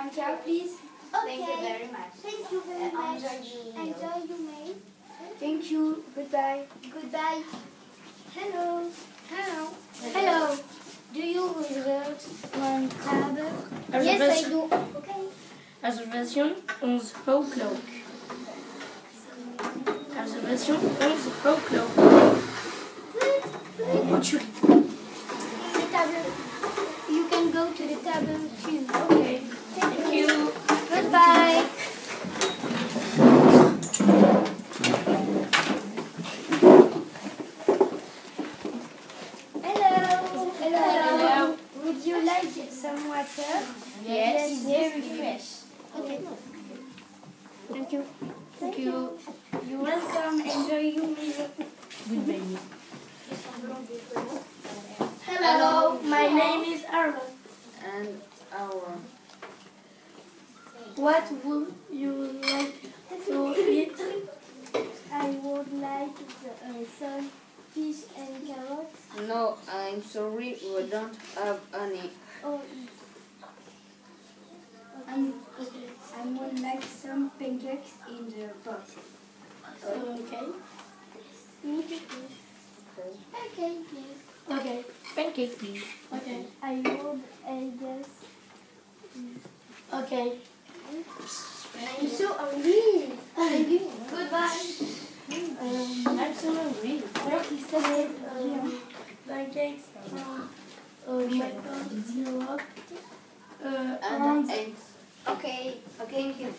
Antia, please. Okay. Thank you very much. Thank you very much. Enjoy you, May. Thank you. Goodbye. Goodbye. Hello. Hello. Hello. Do you reserve one table? Yes, I do. Okay. Réservation 11 o'clock. Réservation 11 o'clock. Voiture. The table. You can go to the table too. Okay. Thank you. Goodbye. Hello. Would you like some water? Yes. It's very fresh. Okay. Thank you. Thank you. You're welcome. Enjoy your meal. Goodbye. Hello. My name is Arva. And our What would you like to eat? I would like some fish and carrots. no, I'm sorry, we don't have any. Oh, I would like some pancakes in the box. Okay. Okay, please. Okay. Pancake, please. Okay. I would, guess. Okay. I'm so hungry. Goodbye. I'm so hungry. Pancakes from McDonald's Europe. And eggs. Okay, thank you.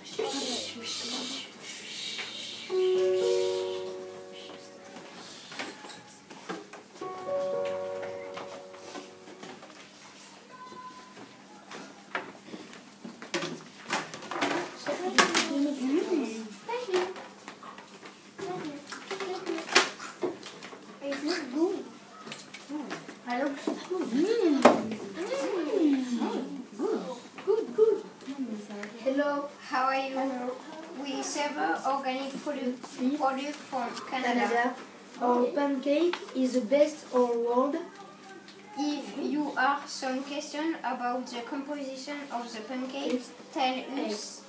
Hello, how are you? Hello. We serve organic product from Canada. Our pancake is the best all world. If you have some question about the composition of the pancake, tell us.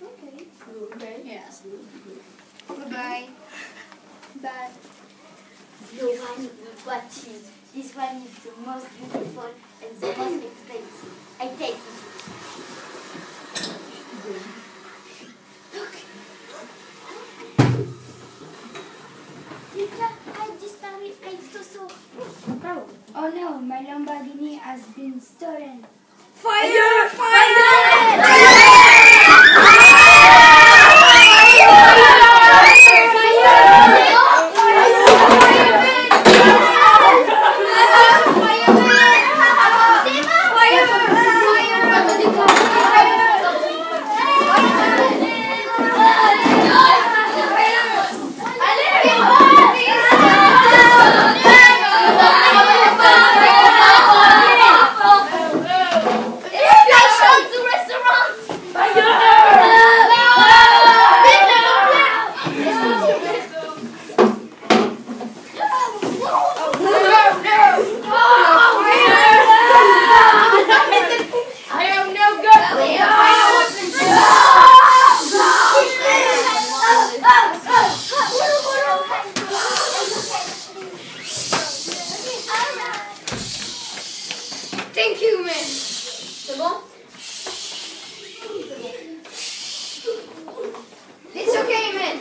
Okay. Okay. Yes. Goodbye. Bye. This one is the most beautiful and the most expensive. I take it. Oh no, my Lamborghini has been stolen. Fire! Fire! Thank you, man. C'est bon? It's okay, man.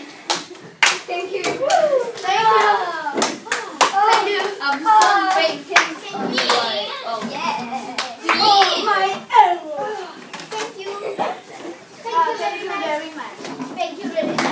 Thank you. Thank you. Thank you. I'm so bacon. Oh, yeah. Oh, my elbow. Thank you. Thank you very much. Thank you very much.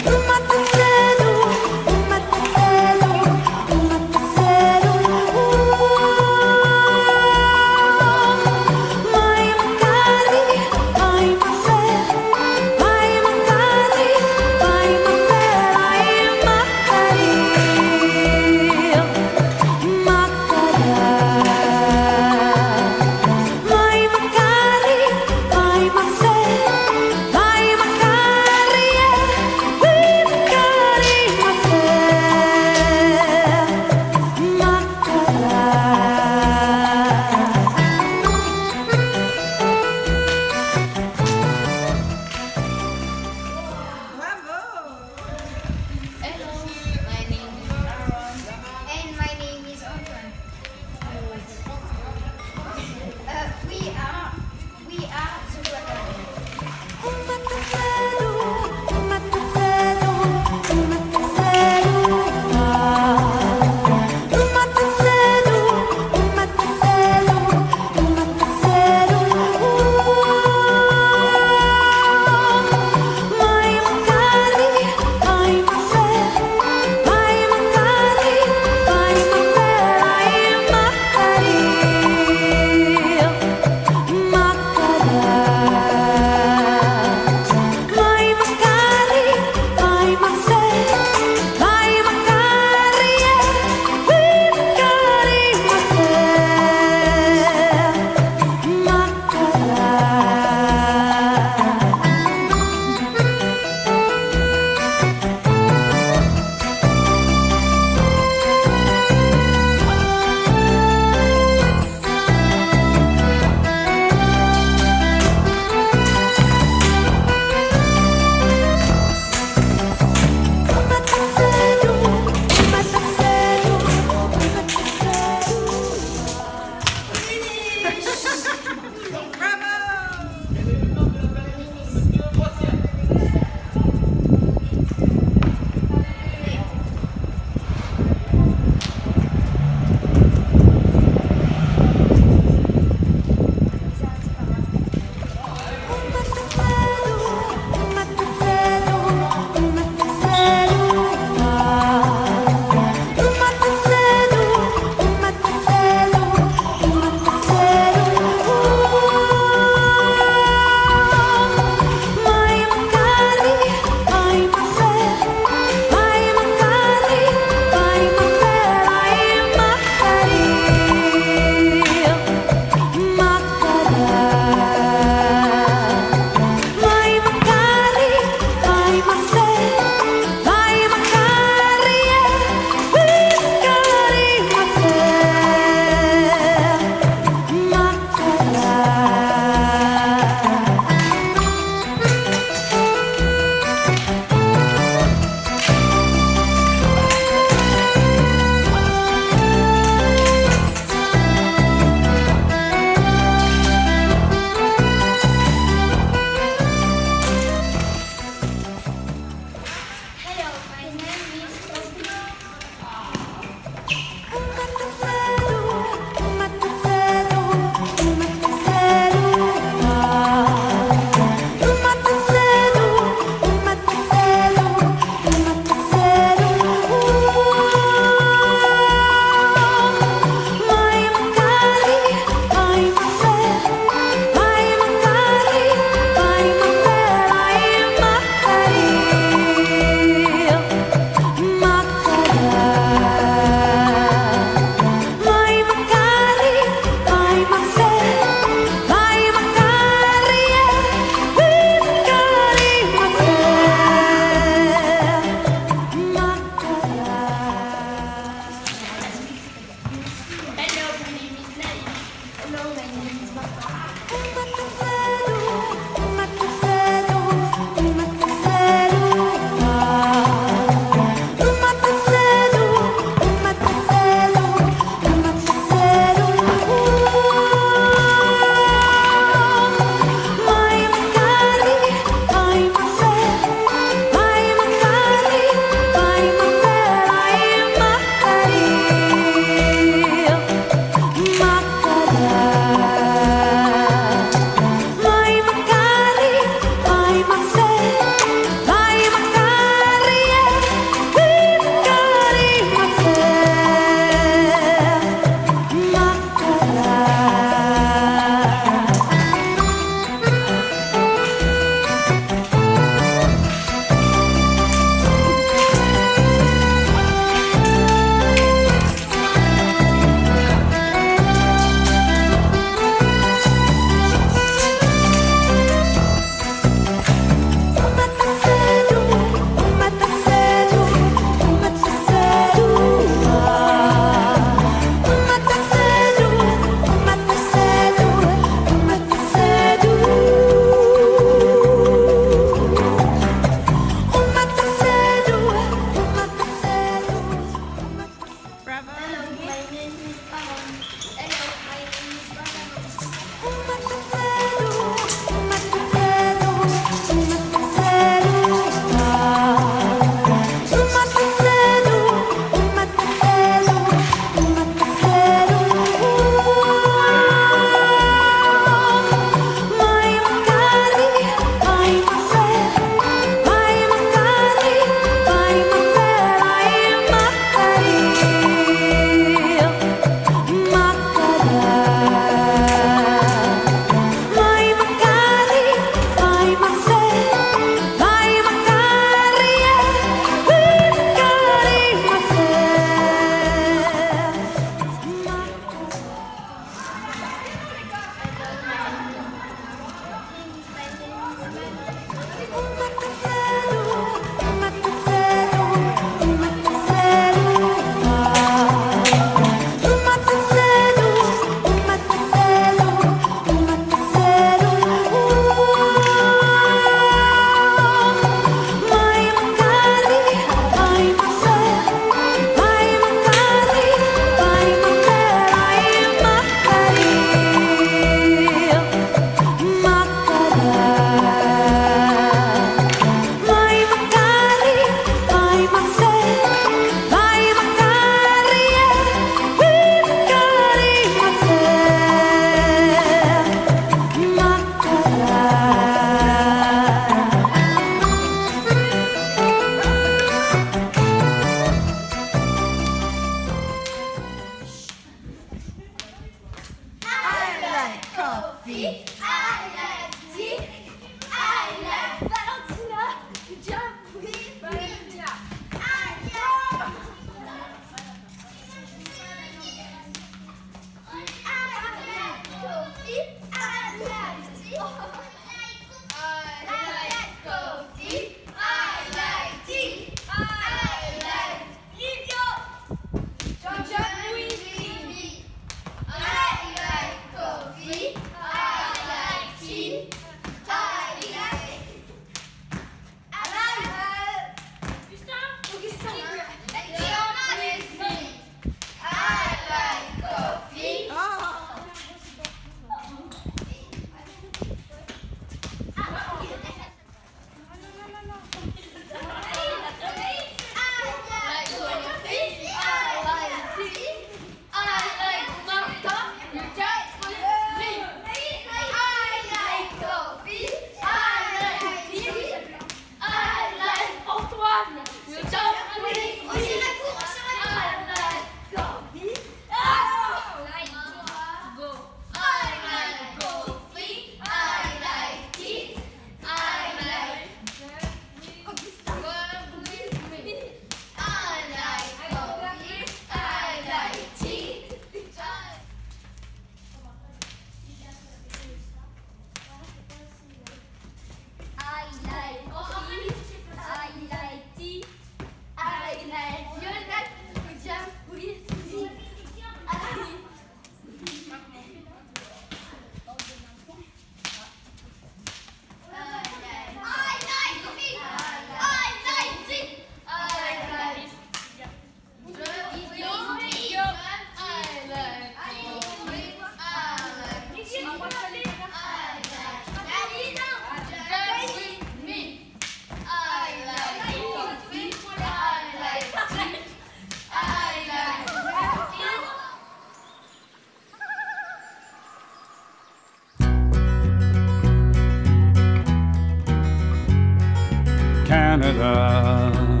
Canada?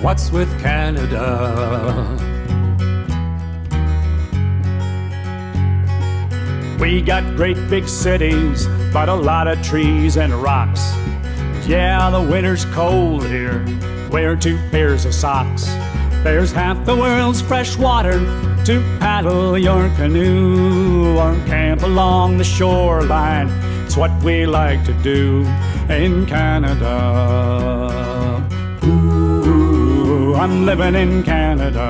What's with Canada? We got great big cities, but a lot of trees and rocks. Yeah, the winter's cold here. Wear 2 pairs of socks. There's half the world's fresh water to paddle your canoe or camp along the shoreline. It's what we like to do in Canada. Ooh, I'm living in Canada.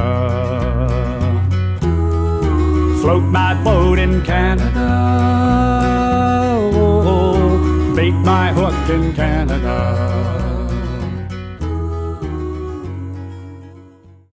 Float my boat in Canada. Oh, bait my hook in Canada.